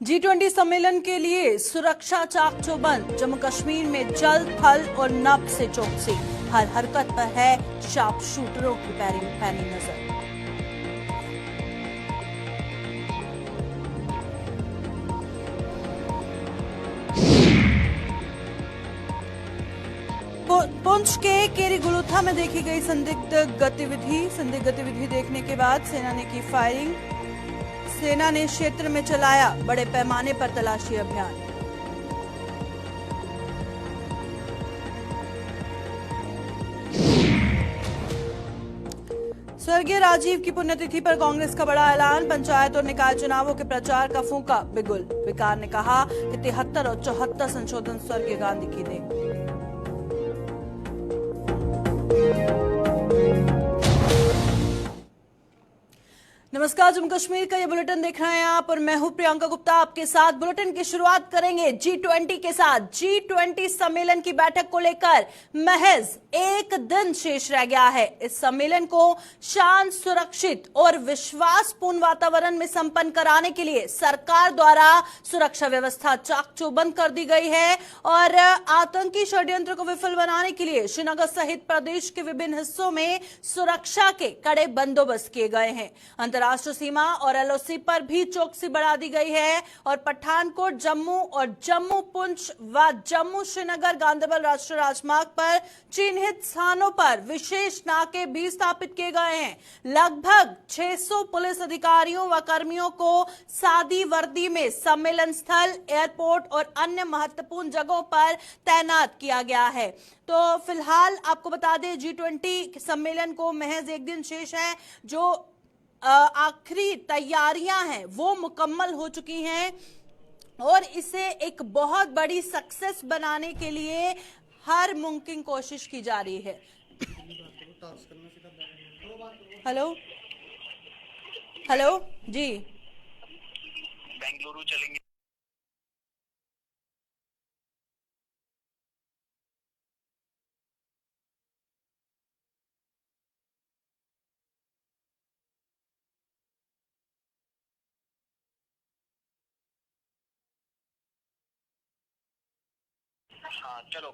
G20 सम्मेलन के लिए सुरक्षा चाक चौबंद। जम्मू कश्मीर में जल, थल और नभ से चौकसी। हर हरकत पर है शार्प शूटरों की पैनी नजर। पुंछ के केरी गुलुथा में देखी गई संदिग्ध गतिविधि देखने के बाद सेना ने की फायरिंग। सेना ने क्षेत्र में चलाया बड़े पैमाने पर तलाशी अभियान। स्वर्गीय राजीव की पुण्यतिथि पर कांग्रेस का बड़ा ऐलान। पंचायत और निकाय चुनावों के प्रचार का फूंका बिगुल। विकार ने कहा कि 73 और 74 संशोधन स्वर्गीय गांधी की देन। नमस्कार, जम्मू कश्मीर का ये बुलेटिन देख रहे हैं आप और मैं हूं प्रियंका गुप्ता आपके साथ। बुलेटिन की शुरुआत करेंगे G20 के साथ। G20 सम्मेलन की बैठक को लेकर महज एक दिन शेष रह गया है। इस सम्मेलन को शांत, सुरक्षित और विश्वासपूर्ण वातावरण में संपन्न कराने के लिए सरकार द्वारा सुरक्षा व्यवस्था चाक चौबंद कर दी गई है और आतंकी षड्यंत्र को विफल बनाने के लिए श्रीनगर सहित प्रदेश के विभिन्न हिस्सों में सुरक्षा के कड़े बंदोबस्त किए गए हैं। अंतर्राष्ट्रीय सीमा और एलओसी पर भी चौकसी बढ़ा दी गई है और पठानकोट, जम्मू और जम्मू पुंछ व जम्मू श्रीनगर गांधरबल राष्ट्रीय राजमार्ग पर चिन्हित स्थानों पर विशेष नाके भी स्थापित किए गए हैं। लगभग 600 पुलिस अधिकारियों व कर्मियों को सादी वर्दी में सम्मेलन स्थल, एयरपोर्ट और अन्य महत्वपूर्ण जगहों पर तैनात किया गया है। तो फिलहाल आपको बता दें, G20 सम्मेलन को महज एक दिन शेष है। जो आखिरी तैयारियां हैं वो मुकम्मल हो चुकी हैं और इसे एक बहुत बड़ी सक्सेस बनाने के लिए हर मुमकिन कोशिश की जा रही है। हेलो जी, बेंगलुरु चलेंगे। हाँ चलो।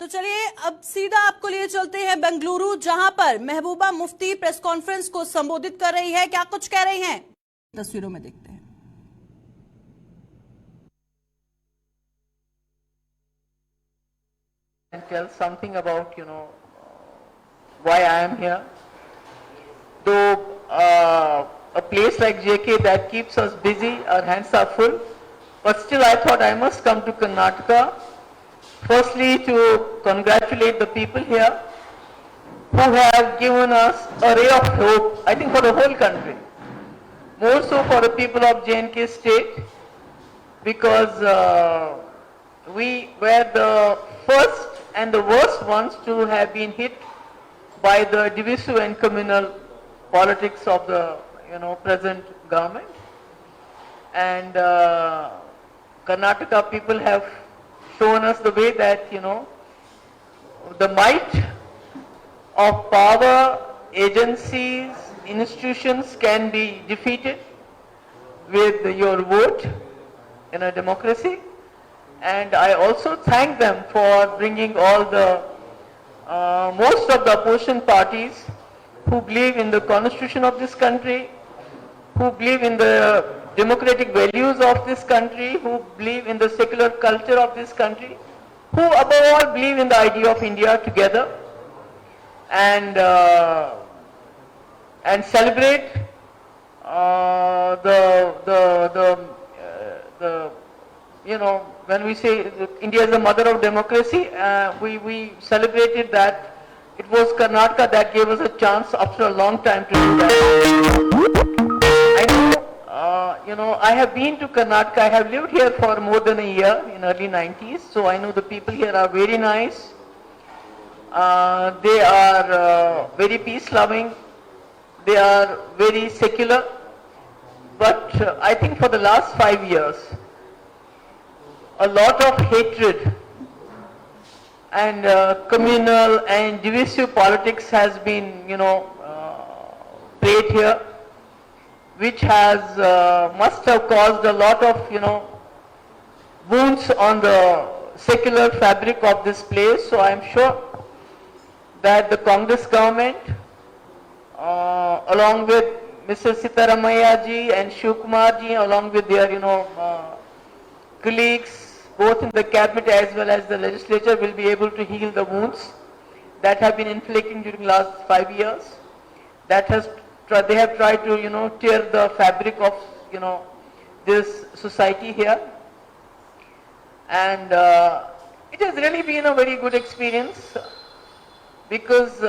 तो चलिए अब सीधा आपको लिए चलते हैं बेंगलुरु, जहां पर महबूबा मुफ्ती प्रेस कॉन्फ्रेंस को संबोधित कर रही है। क्या कुछ कह रही हैं, तस्वीरों में देखते हैं। And tell something about why I am here. Though a place like JK that keeps us busy, our hands are full, but still I thought I must come to Karnataka. Firstly, to congratulate the people here who have given us a ray of hope, I think for the whole country, more so for the people of J&K state, because we were the first and the worst ones to have been hit by the divisive and communal politics of the present government. And Karnataka people have shown us the way that the might of power, agencies, institutions can be defeated with your vote in a democracy. And I also thank them for bringing all the most of the opposition parties who believe in the constitution of this country, who believe in the democratic values of this country, who believe in the secular culture of this country, who above all believe in the idea of India together, and celebrate when we say India is the mother of democracy, we celebrated that it was Karnataka that gave us a chance after a long time to do that. I know, I have been to Karnataka. I have lived here for more than a year in early 90s, so I know the people here are very nice. They are very peace-loving. They are very secular. But I think for the last 5 years, a lot of hatred and communal and divisive politics has been, played here, which has must have caused a lot of, wounds on the secular fabric of this place. So I am sure that the Congress government, along with Mr. Sitaramaya ji and Shivkumar ji, along with their, colleagues, both in the cabinet as well as the legislature, will be able to heal the wounds that have been inflicted during last 5 years. They have tried to, tear the fabric of, this society here. And it has really been a very good experience because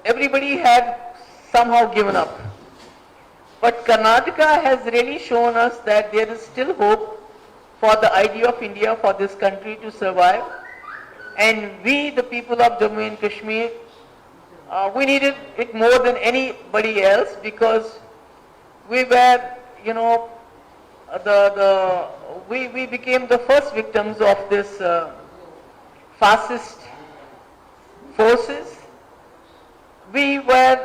everybody had somehow given up. But Karnataka has really shown us that there is still hope for the idea of India, for this country to survive. And we, the people of Jammu and Kashmir, we needed it more than anybody else because we were, we became the first victims of this fascist forces. We were,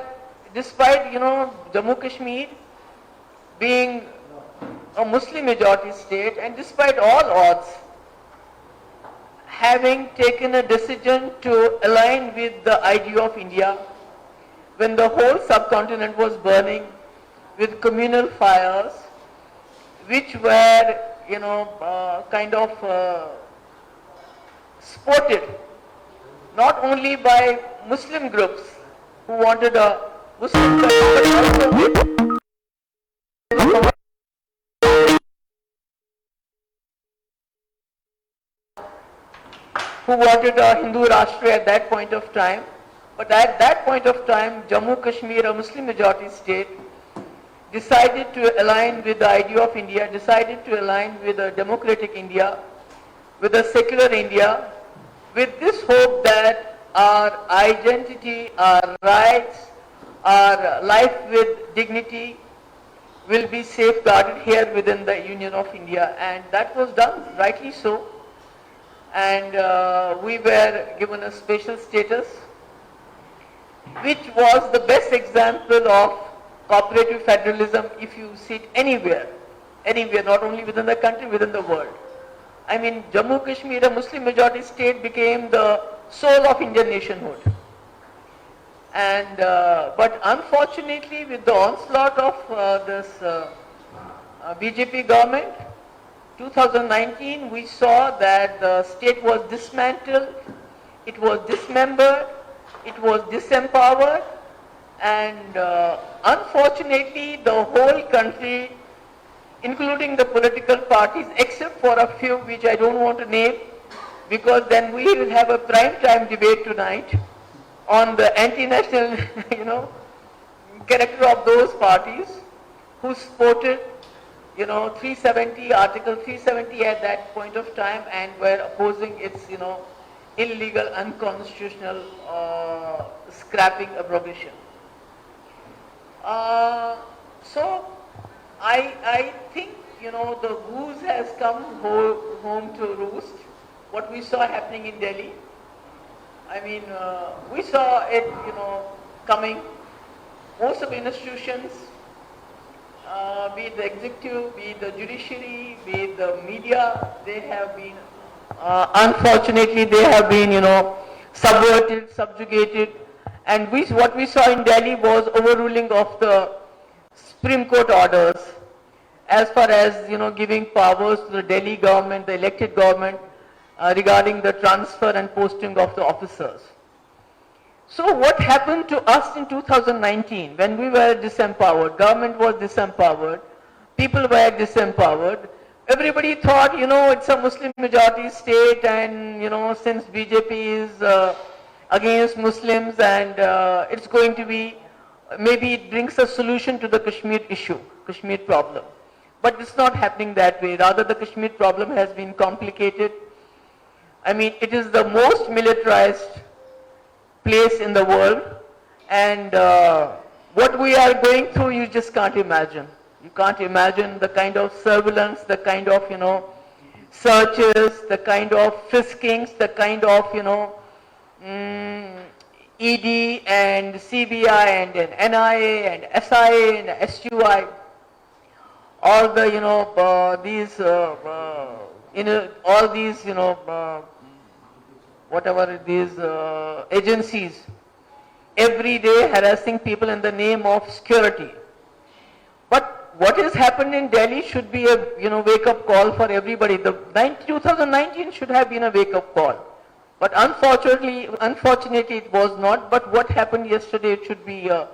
despite, Jammu Kashmir being a Muslim majority state, and despite all odds, having taken a decision to align with the idea of India, when the whole subcontinent was burning with communal fires, which were, supported not only by Muslim groups who wanted a Muslim country, but also who wanted a Hindu Rashtra at that point of time. But at that point of time, Jammu Kashmir, a Muslim majority state, decided to align with the idea of India, decided to align with a democratic India, with a secular India, with this hope that our identity, our rights, our life with dignity will be safeguarded here within the Union of India. And that was done, rightly so. And we were given a special status, which was the best example of cooperative federalism if you see it anywhere, not only within the country, within the world. I mean, Jammu Kashmir, a Muslim majority state, became the soul of Indian nationhood. And but unfortunately, with the onslaught of this BJP government, 2019, we saw that the state was dismantled, it was dismembered, it was disempowered, and unfortunately the whole country, including the political parties, except for a few which I don't want to name, because then we will have a prime time debate tonight on the anti-national character of those parties who supported 370, Article 370 at that point of time, and were opposing its illegal, unconstitutional scrapping abrogation. So I think the goose has come home to roost. What we saw happening in Delhi, I mean, we saw it coming. Most of the institutions, be it the executive, be it the judiciary, be it the media, they have been, unfortunately, they have been, subverted, subjugated. And what we saw in Delhi was overruling of the Supreme Court orders as far as, giving powers to the Delhi government, the elected government, regarding the transfer and posting of the officers. So what happened to us in 2019 when we were disempowered, government was disempowered, people were disempowered, everybody thought, it's a Muslim majority state, and, since BJP is against Muslims, and it's going to be, maybe it brings a solution to the Kashmir issue, Kashmir problem. But it's not happening that way. Rather, the Kashmir problem has been complicated. I mean, it is the most militarized place in the world, and what we are going through, you just can't imagine. You can't imagine the kind of surveillance, the kind of, searches, the kind of friskings, the kind of, mm, ED and CBI and then NIA and SIA and SUI, all the, these, all these, whatever these agencies, every day harassing people in the name of security. But what has happened in Delhi should be a wake-up call for everybody. 2019 should have been a wake-up call. But unfortunately it was not. But what happened yesterday, it should be a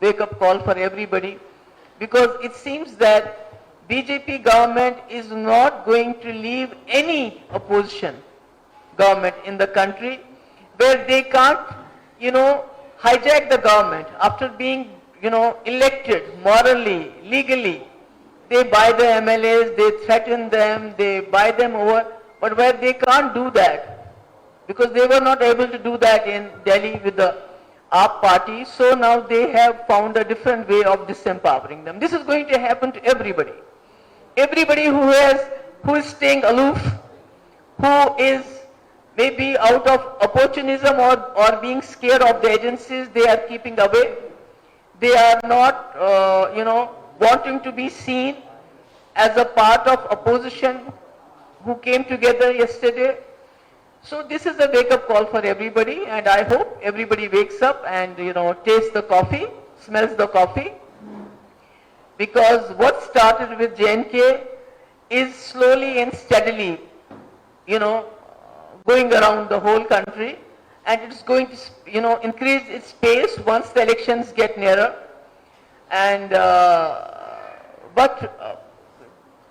wake-up call for everybody. Because it seems that BJP government is not going to leave any opposition government in the country where they can't, hijack the government after being, elected morally, legally. They buy the MLAs, they threaten them, they buy them over, but where they can't do that, because they were not able to do that in Delhi with the AAP party, so now they have found a different way of disempowering them. This is going to happen to everybody. Everybody who is staying aloof, who is maybe out of opportunism or being scared of the agencies, they are keeping away. They are not, wanting to be seen as a part of opposition who came together yesterday. So this is a wake-up call for everybody, and I hope everybody wakes up and, tastes the coffee, smells the coffee. Because what started with J&K is slowly and steadily, going around the whole country, and it's going to, increase its pace once the elections get nearer. And,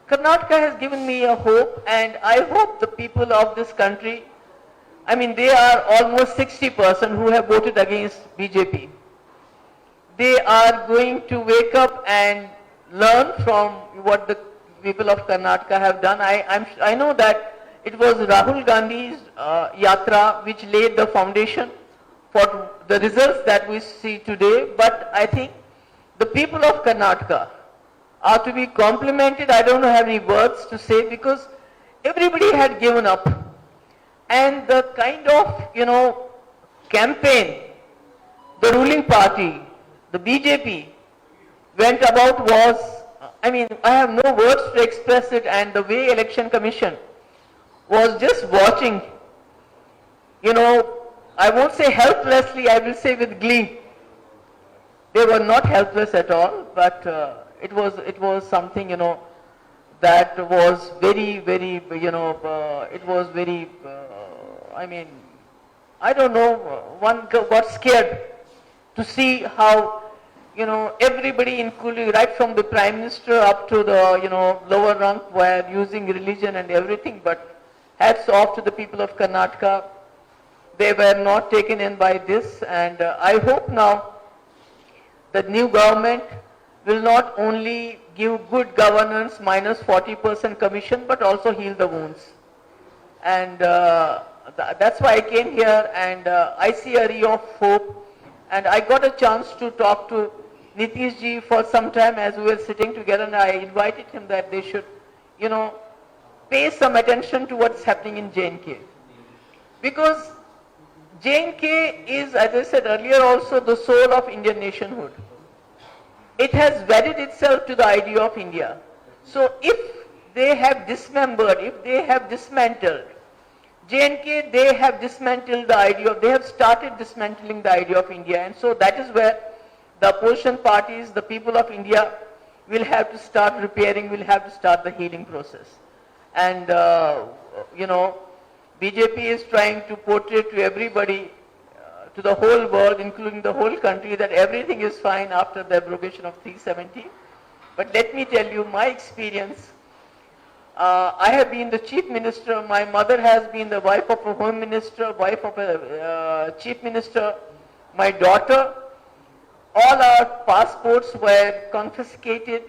Karnataka has given me a hope, and I hope the people of this country, they are almost 60% who have voted against BJP. They are going to wake up and learn from what the people of Karnataka have done. I know that it was Rahul Gandhi's yatra which laid the foundation for the results that we see today, but I think the people of Karnataka are to be complimented. I don't have any words to say, because everybody had given up, and the kind of, campaign the ruling party, the BJP, went about was, I have no words to express it, and the way Election Commission was just watching, I won't say helplessly, I will say with glee. They were not helpless at all, but it was something, that was very, very, it was very, I don't know, one got scared to see how, everybody, including right from the Prime Minister up to the, lower rank, were using religion and everything. But hats off to the people of Karnataka. They were not taken in by this, and I hope now the new government will not only give good governance minus 40% commission, but also heal the wounds. And that's why I came here, and I see a ray of hope. And I got a chance to talk to Nitish ji for some time as we were sitting together, and I invited him that they should, pay some attention to what's happening in J&K. Because J&K is, as I said earlier, also the soul of Indian nationhood. It has wedded itself to the idea of India. So if they have dismembered, if they have dismantled J&K, they have dismantled the idea of, they have started dismantling the idea of India. And so that is where the opposition parties, the people of India, will have to start repairing, will have to start the healing process. And, BJP is trying to portray to everybody, to the whole world, including the whole country, that everything is fine after the abrogation of 370. But let me tell you my experience. I have been the chief minister. My mother has been the wife of a home minister, wife of a chief minister. My daughter, all our passports were confiscated.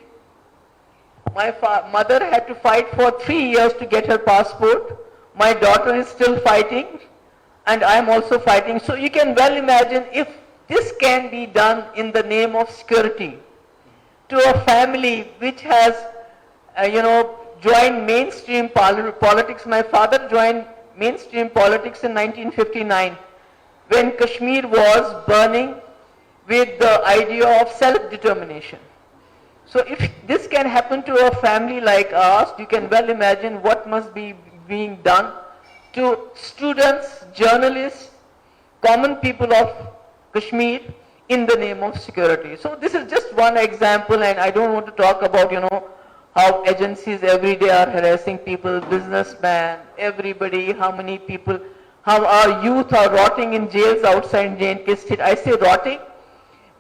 My mother had to fight for 3 years to get her passport. My daughter is still fighting, and I am also fighting. So you can well imagine, if this can be done in the name of security to a family which has, joined mainstream politics. My father joined mainstream politics in 1959, when Kashmir was burning with the idea of self-determination. So if this can happen to a family like ours, you can well imagine what must be being done to students, journalists, common people of Kashmir in the name of security. So this is just one example, and I don't want to talk about, how agencies every day are harassing people, businessmen, everybody, how many people, how our youth are rotting in jails outside J&K State. I say rotting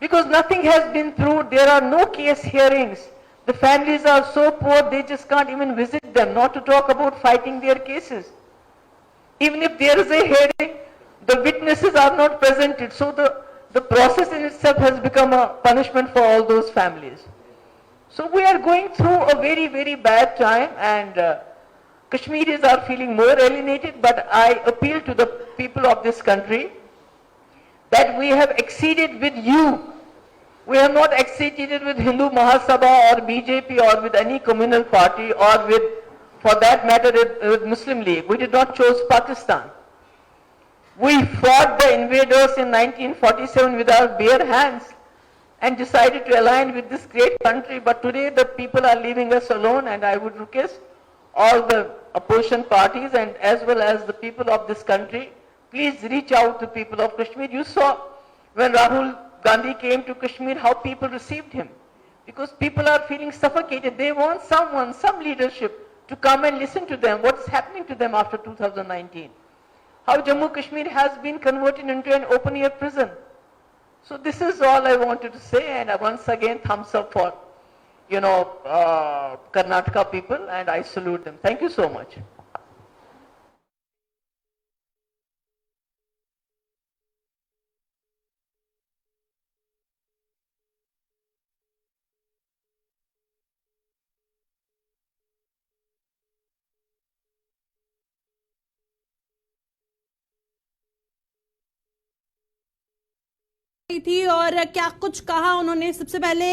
because nothing has been proved. There are no case hearings. The families are so poor, they just can't even visit them, not to talk about fighting their cases. Even if there is a hearing, the witnesses are not presented. So the process in itself has become a punishment for all those families. So we are going through a very, very bad time, and Kashmiris are feeling more alienated, but I appeal to the people of this country that we have exceeded with you. We have not exceeded with Hindu Mahasabha or BJP or with any communal party or with, for that matter, with Muslim League. We did not choose Pakistan. We fought the invaders in 1947 with our bare hands and decided to align with this great country. But today the people are leaving us alone, and I would request all the opposition parties and as well as the people of this country, please reach out to people of Kashmir. You saw when Rahul Gandhi came to Kashmir how people received him, because people are feeling suffocated. They want someone, some leadership to come and listen to them, what's happening to them after 2019. How Jammu Kashmir has been converted into an open air prison. So this is all I wanted to say, and once again thumbs up for Karnataka people, and I salute them. Thank you so much. थी और क्या कुछ कहा उन्होंने। सबसे पहले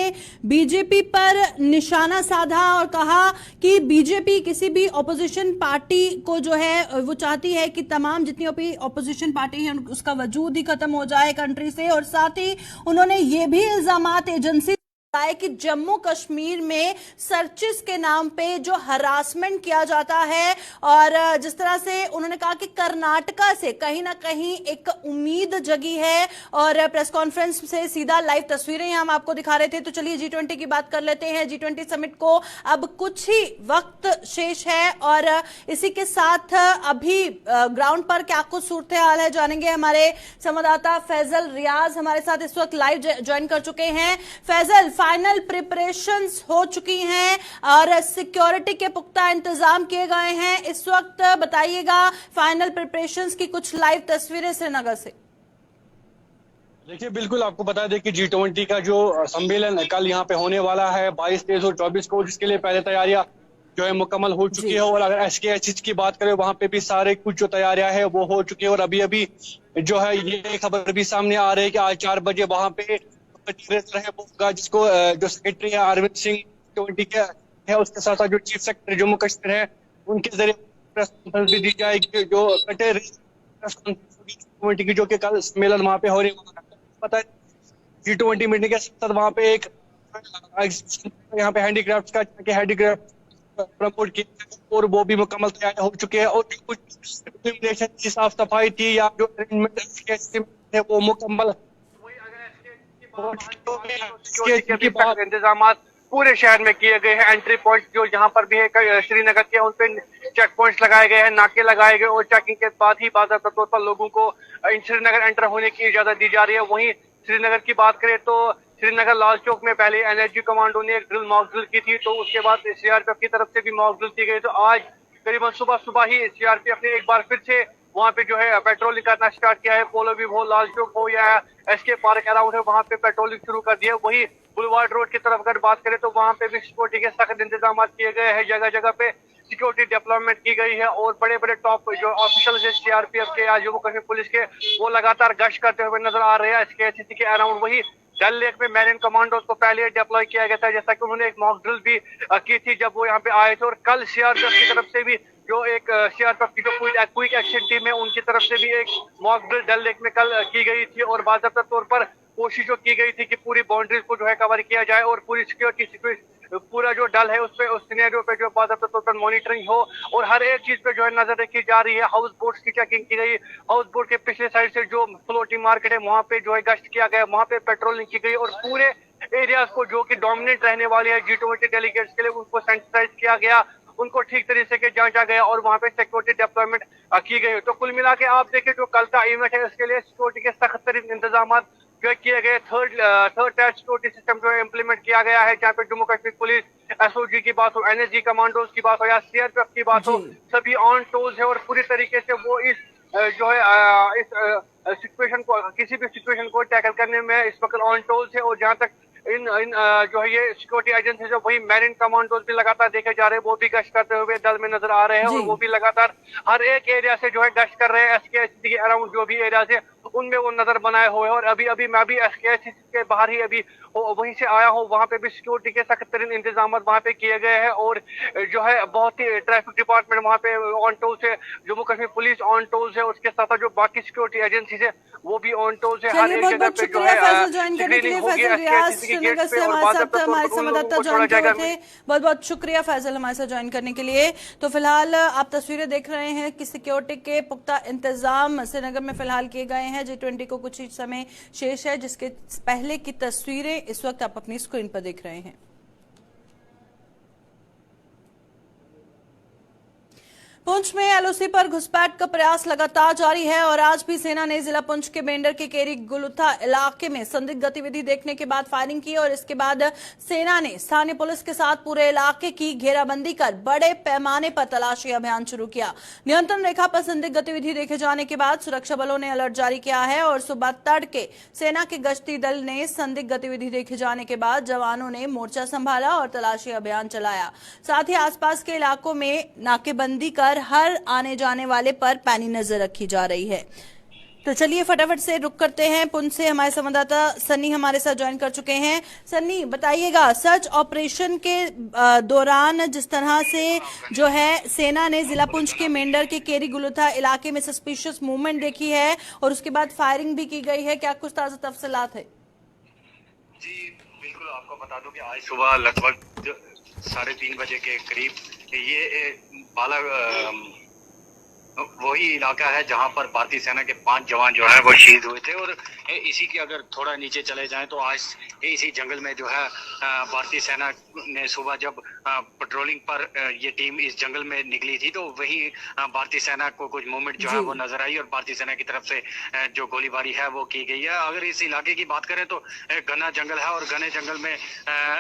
BJP पर निशाना साधा और कहा कि बीजेपी किसी भी ऑपोजिशन पार्टी को जो है वो चाहती है कि तमाम जितनी भी ऑपोजिशन पार्टी है उसका वजूद ही खत्म हो जाए कंट्री से। और साथ ही उन्होंने ये भी इल्जामात एजेंसी है कि जम्मू कश्मीर में सर्चिस के नाम पे जो हरासमेंट किया जाता है, और जिस तरह से उन्होंने कहा कि कर्नाटका से कहीं ना कहीं एक उम्मीद जगी है। और प्रेस कॉन्फ्रेंस से सीधा लाइव तस्वीरें हम आपको दिखा रहे थे। तो चलिए G20 की बात कर लेते हैं। G20 समिट को अब कुछ ही वक्त शेष है और इसी के साथ अभी ग्राउंड पर क्या कुछ सूरत हाल है जानेंगे। हमारे संवाददाता फैजल रियाज हमारे साथ इस वक्त लाइव ज्वाइन कर चुके हैं। फैजल, फाइनल प्रिपरेशंस हो चुकी हैं और सिक्योरिटी के पुख्ता इंतजाम किए गए हैं। इस वक्त बताइएगा फाइनल प्रिपरेशंस की कुछ लाइव तस्वीरें श्रीनगर से। देखिए, बिल्कुल आपको बता दें कि G20 का जो सम्मेलन कल यहाँ पे होने वाला है 22, 23 और 24 को, जिसके लिए पहले तैयारियां जो है मुकम्मल हो चुकी है। और अगर SKH की बात करें वहां पे भी सारे कुछ जो तैयारियां है वो हो चुकी है। और अभी अभी जो है ये खबर भी सामने आ रही है कि आज 4 बजे वहां पे होगा, जिसको जो सेक्रेटरी है अरविंद सिंह G20 के है, उसके साथ साथ जो चीफ सेक्रेटरी जम्मू कश्मीर है उनके जरिए प्रेस कॉन्फ्रेंस भी दी जाएगी, जो प्रेस कॉन्फ्रेंस G20 की, जो कि कल सम्मेलन वहां पे हो रही है। पता है G20 मीटिंग के साथ वहां पे एक यहाँ पे हैंडीक्राफ्ट का हैंडीक्राफ्ट प्रमोट किया और वो भी मुकम्मल तैयार हो चुके हैं। और कुछ साफ सफाई थी या जो अरेंजमेंट है वो मुकम्मल इंतजाम पूरे शहर में किए गए हैं। एंट्री पॉइंट जो जहां पर भी है श्रीनगर के, उन पे चेक पॉइंट्स लगाए गए हैं, नाके लगाए गए और चेकिंग के बाद ही बाकायदा तौर पर लोगों को श्रीनगर एंटर होने की इजाजत दी जा रही है। वहीं श्रीनगर की बात करें तो श्रीनगर लाल चौक में पहले एनएसजी कमांडो ने एक मॉक ड्रिल की थी, तो उसके बाद सीआरपीएफ की तरफ से भी मॉक ड्रिल की गई। तो आज करीबन सुबह ही सीआरपीएफ ने एक बार फिर से वहां पे जो है पेट्रोलिंग करना स्टार्ट किया है। पोलो भी हो, लाल चौक हो या एसके पार्क अराउंड है, वहां पे पेट्रोलिंग शुरू कर दिया है। वही बुलवार्ड रोड की तरफ अगर बात करें तो वहां पे भी सिक्योरिटी के सख्त इंतजाम किए गए हैं। जगह जगह पे सिक्योरिटी डेवलपमेंट की गई है और बड़े बड़े टॉप जो ऑफिशियल है सीआरपीएफ के या जम्मू कश्मीर पुलिस के, वो लगातार गश्त करते हुए नजर आ रहे हैं SKH के अराउंड। वही डल लेक में मैरिन कमांडोज को पहले डिप्लॉय किया गया था, जैसा कि उन्होंने एक मॉक ड्रिल भी की थी जब वो यहाँ पे आए थे। और कल सीआरपीएफ की तरफ से भी जो एक सीआरपीएफ की जो क्विक एक्शन टीम है उनकी तरफ से भी एक मॉक ड्रिल डल लेक में कल की गई थी और बाकायदा तौर पर कोशिश की गई थी कि पूरी बाउंड्रीज को जो है कवर किया जाए और पूरी सिक्योरिटी पूरा जो डल है उस पे उस सिनेरियो पे जो बाकायदा तौर पर मॉनिटरिंग हो और हर एक चीज पे जो है नजर रखी जा रही है। हाउस बोट्स की चेकिंग की गई, हाउस बोट के पिछले साइड से जो फ्लोटिंग मार्केट है वहां पे जो है गश्त किया गया, वहां पे पेट्रोलिंग की गई और पूरे एरियाज को जो कि डोमिनेट रहने वाले हैं G20 डेलीगेट्स के लिए उनको सैनिटाइज किया गया, उनको ठीक तरीके से जांचा गया और वहां पे सिक्योरिटी डेप्लॉयमेंट की गई। तो कुल मिला के आप देखें जो कल का इवेंट है उसके लिए सिक्योरिटी के सख्त तरीन इंतजाम जो किए गए। थर्ड टायर सिक्योरिटी सिस्टम जो है इम्प्लीमेंट किया गया है, जहाँ पे जम्मू कश्मीर पुलिस, SOG की बात हो, NSG कमांडोज की बात हो या CRPF की बात हो, सभी ऑन टोज है और पूरी तरीके से वो इस जो है इस सिचुएशन को किसी भी सिचुएशन को टैकल करने में इस वक्त ऑन टोज है। और जहाँ तक इन जो है ये सिक्योरिटी एजेंसी जो वही मैरिन कमांडोज भी लगातार देखे जा रहे हैं, वो भी गश्त करते हुए दल में नजर आ रहे हैं और वो भी लगातार हर एक एरिया से जो है गश्त कर रहे हैं। SKH के अराउंड जो भी एरियाज है उनमें वो नजर बनाए हुए हैं और अभी मैं भी SKH के बाहर ही अभी वहीं से आया हूँ, वहाँ पे भी सिक्योरिटी के सख्त तरीन इंतजाम वहाँ पे किए गए हैं और जो है बहुत ही ट्रैफिक डिपार्टमेंट वहाँ पे ऑन टोज है, Jammu Kashmir police on toes है, उसके साथ जो बाकी सिक्योरिटी एजेंसीज है वो भी ऑन टोज है। हर एक जगह पे जो है ज्वाइन करने के लिए फैजल रियाज श्रीनगर से हमारे साथ हमारे संवाददाता ज्वाइन किए थे। बहुत बहुत शुक्रिया फैजल हमारे साथ ज्वाइन करने के लिए। तो फिलहाल आप तस्वीरें देख रहे हैं कि सिक्योरिटी के पुख्ता इंतजाम श्रीनगर में फिलहाल किए गए हैं। G20 को कुछ ही समय शेष है, जिसके पहले की तस्वीरें इस वक्त आप अपनी स्क्रीन पर देख रहे हैं। पुंछ में LOC पर घुसपैठ का प्रयास लगातार जारी है और आज भी सेना ने जिला पुंछ के मेंढर के केरी गुलुथा इलाके में संदिग्ध गतिविधि देखने के बाद फायरिंग की और इसके बाद सेना ने स्थानीय पुलिस के साथ पूरे इलाके की घेराबंदी कर बड़े पैमाने पर तलाशी अभियान शुरू किया। नियंत्रण रेखा पर संदिग्ध गतिविधि देखे जाने के बाद सुरक्षा बलों ने अलर्ट जारी किया है और सुबह तड़के सेना के गश्ती दल ने संदिग्ध गतिविधि देखे जाने के बाद जवानों ने मोर्चा संभाला और तलाशी अभियान चलाया। साथ ही आसपास के इलाकों में नाकेबंदी कर हर आने जाने वाले पर पैनी नजर रखी जा रही है। तो चलिए फटाफट से रुक करते हैं। पुंछ से हमारे संवाददाता सन्नी हमारे साथ ज्वाइन कर चुके हैं। सन्नी, बताइएगा सर्च ऑपरेशन के दौरान जिस तरह से जो है सेना ने जिला पुंछ के मेंढर के केरी गुलुथा इलाके में सस्पिशियस मूवमेंट देखी है और उसके बाद फायरिंग भी की गई है, क्या कुछ ताजा तफसीलात है? जी बिल्कुल, आपको बता दूं कि आज सुबह लगभग 3:30 बजे के करीब ये बाला वही इलाका है जहां पर भारतीय सेना के 5 जवान जो है वो शहीद हुए थे और इसी के अगर थोड़ा नीचे चले जाएं तो आज इसी जंगल में जो है भारतीय सेना ने सुबह जब पेट्रोलिंग पर ये टीम इस जंगल में निकली थी तो वही भारतीय सेना को कुछ मूवमेंट जो है वो नजर आई और भारतीय सेना की तरफ से जो गोलीबारी है वो की गई है। अगर इस इलाके की बात करें तो घना जंगल है और घने जंगल में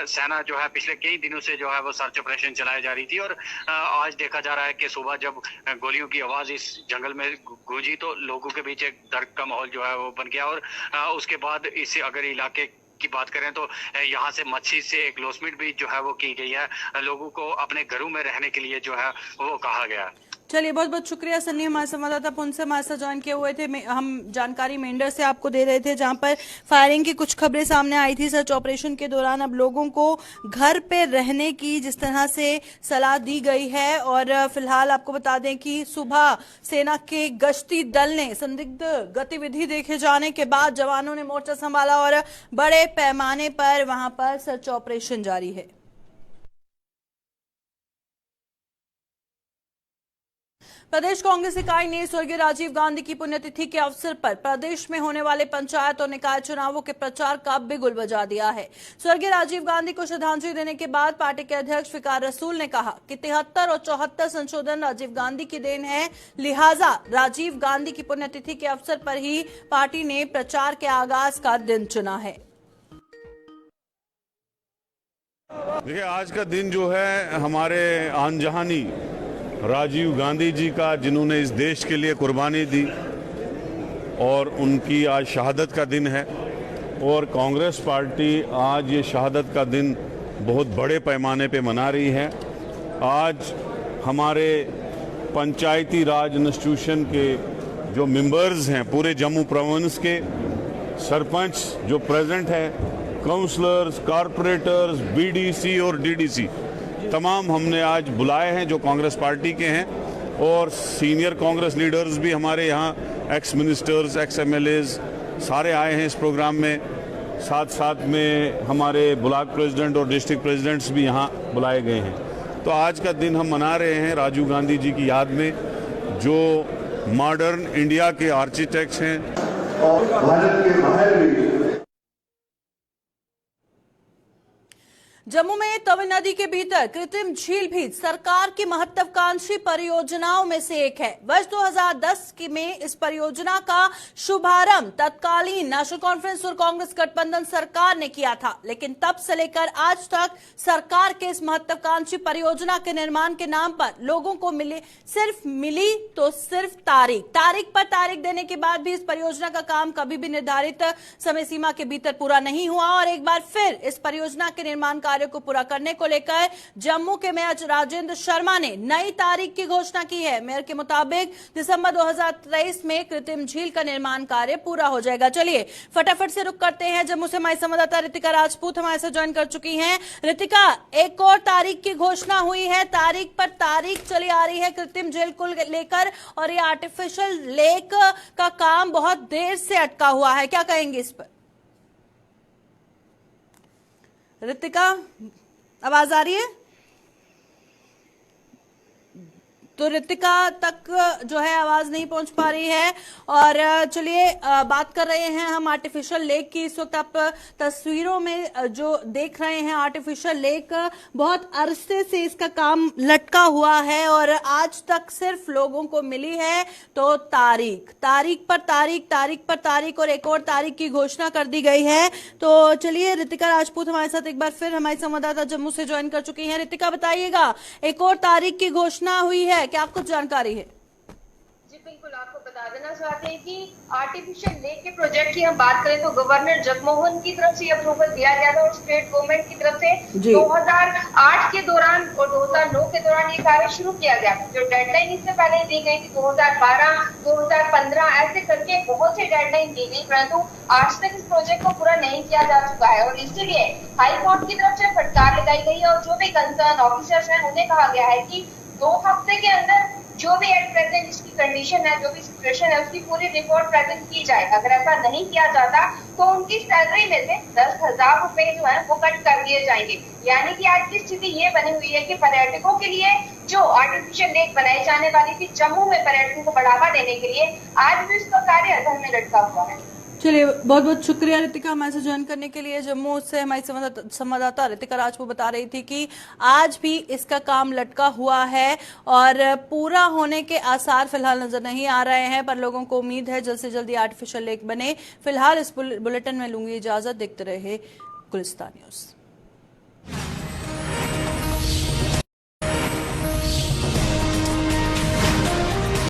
सेना जो है पिछले कई दिनों से जो है वो सर्च ऑपरेशन चलाई जा रही थी और आज देखा जा रहा है कि सुबह जब गोलियों की आवाज इस जंगल में गूंजी तो लोगों के बीच एक डर का माहौल जो है वो बन गया और उसके बाद इसे अगर इलाके की बात करें तो यहाँ से मस्जिद से एक लॉसमेंट भी जो है वो की गई है, लोगों को अपने घरों में रहने के लिए जो है वो कहा गया। चलिए बहुत बहुत शुक्रिया सन्नी, हमारे संवाददाता पुंछ से हमारे साथ ज्वाइन किए हुए थे। हम जानकारी मेंढर से आपको दे रहे थे जहां पर फायरिंग की कुछ खबरें सामने आई थी सर्च ऑपरेशन के दौरान। अब लोगों को घर पे रहने की जिस तरह से सलाह दी गई है और फिलहाल आपको बता दें कि सुबह सेना के गश्ती दल ने संदिग्ध गतिविधि देखे जाने के बाद जवानों ने मोर्चा संभाला और बड़े पैमाने पर वहां पर सर्च ऑपरेशन जारी है। प्रदेश कांग्रेस इकाई ने स्वर्गीय राजीव गांधी की पुण्यतिथि के अवसर पर प्रदेश में होने वाले पंचायत और निकाय चुनावों के प्रचार का बिगुल बजा दिया है। स्वर्गीय राजीव गांधी को श्रद्धांजलि देने के बाद पार्टी के अध्यक्ष फिकार रसूल ने कहा कि 73 और 74 संशोधन राजीव गांधी की देन है, लिहाजा राजीव गांधी की पुण्यतिथि के अवसर पर ही पार्टी ने प्रचार के आगाज का दिन चुना है। देखिए, आज का दिन जो है हमारे आनजहानी राजीव गांधी जी का, जिन्होंने इस देश के लिए कुर्बानी दी और उनकी आज शहादत का दिन है और कांग्रेस पार्टी आज ये शहादत का दिन बहुत बड़े पैमाने पे मना रही है। आज हमारे पंचायती राज इंस्टीट्यूशन के जो मेंबर्स हैं, पूरे जम्मू प्रोविंस के सरपंच जो प्रेजेंट है, काउंसलर्स, कारपोरेटर्स, BDC और DDC तमाम हमने आज बुलाए हैं जो कांग्रेस पार्टी के हैं और सीनियर कांग्रेस लीडर्स भी हमारे यहाँ, एक्स मिनिस्टर्स, एक्स एमएलएज सारे आए हैं इस प्रोग्राम में। साथ साथ में हमारे ब्लॉक प्रेसिडेंट और डिस्ट्रिक्ट प्रेसिडेंट्स भी यहाँ बुलाए गए हैं। तो आज का दिन हम मना रहे हैं राजीव गांधी जी की याद में, जो मॉडर्न इंडिया के आर्किटेक्ट्स हैं। और भारत के बाहर भी जम्मू में तवी नदी के भीतर कृत्रिम झील भी सरकार की महत्वाकांक्षी परियोजनाओं में से एक है। वर्ष 2010 में इस परियोजना का शुभारंभ तत्कालीन नेशनल कॉन्फ्रेंस और कांग्रेस गठबंधन सरकार ने किया था, लेकिन तब से लेकर आज तक सरकार के इस महत्वाकांक्षी परियोजना के निर्माण के नाम पर लोगों को मिली तो सिर्फ तारीख पर तारीख देने के बाद भी इस परियोजना का काम कभी भी निर्धारित समय सीमा के भीतर पूरा नहीं हुआ। और एक बार फिर इस परियोजना के निर्माण को पूरा करने को लेकर जम्मू के मेयर राजेंद्र शर्मा ने नई तारीख की घोषणा की है। मेयर के मुताबिक दिसंबर 2023 में कृत्रिम झील का निर्माण कार्य पूरा हो जाएगा। चलिए फटाफट से रुक करते हैं। जम्मू से हमारी संवाददाता रितिका राजपूत हमारे साथ ज्वाइन कर चुकी हैं। रितिका, एक और तारीख की घोषणा हुई है, तारीख पर तारीख चली आ रही है कृत्रिम झील को लेकर, और ये आर्टिफिशियल लेक का काम बहुत देर से अटका हुआ है, क्या कहेंगे इस पर? रितिका, आवाज आ रही है? तो रितिका तक जो है आवाज नहीं पहुंच पा रही है। और चलिए बात कर रहे हैं हम आर्टिफिशियल लेक की। इस वक्त आप तस्वीरों में जो देख रहे हैं आर्टिफिशियल लेक, बहुत अरसे से इसका काम लटका हुआ है और आज तक सिर्फ लोगों को मिली है तो तारीख पर तारीख और एक और तारीख की घोषणा कर दी गई है। तो चलिए रितिका राजपूत हमारे साथ एक बार फिर हमारी संवाददाता जम्मू से ज्वाइन कर चुकी हैं। रितिका, बताइएगा, एक और तारीख की घोषणा हुई है, क्या कुछ जानकारी है? जी बिल्कुल, आपको बता देना चाहते हैं कि आर्टिफिशियल लेक के प्रोजेक्ट की हम बात करें तो गवर्नर जगमोहन की तरफ से अप्रूवल दिया गया था और स्टेट गवर्नमेंट की तरफ से 2008 के दौरान और 2009 के दौरान ये कार्य शुरू किया गया। जो डेडलाइन इससे पहले दी गई थी 2012, 2015 ऐसे करके बहुत सी डेडलाइन दी गई, परंतु आज तक इस प्रोजेक्ट को पूरा नहीं किया जा चुका है। और इसीलिए हाई कोर्ट की तरफ से फटकार लगाई गई है और जो भी कंसर्न ऑफिसर्स हैं उन्हें कहा गया है कि 2 हफ्ते के अंदर जो भी एट प्रेजेंट इसकी कंडीशन है, जो भी सिचुएशन है, उसकी पूरी रिपोर्ट प्रेजेंट की जाए। अगर ऐसा नहीं किया जाता तो उनकी सैलरी में से 10,000 रुपए जो है वो कट कर दिए जाएंगे। यानी कि आज की स्थिति ये बनी हुई है कि पर्यटकों के लिए जो आर्टिफिशियल लेक बनाई जाने वाली थी जम्मू में पर्यटकों को बढ़ावा देने के लिए, आज भी उसका कार्य अधर में लटका हुआ है। चलिए बहुत बहुत शुक्रिया रितिका हमारे साथ ज्वाइन करने के लिए। जम्मू से हमारी संवाददाता रितिका राजपूत बता रही थी कि आज भी इसका काम लटका हुआ है और पूरा होने के आसार फिलहाल नजर नहीं आ रहे हैं, पर लोगों को उम्मीद है जल्द से जल्द आर्टिफिशियल लेक बने। फिलहाल इस बुलेटिन में लूंगी इजाजत। देखते रहे गुलिस्तान न्यूज।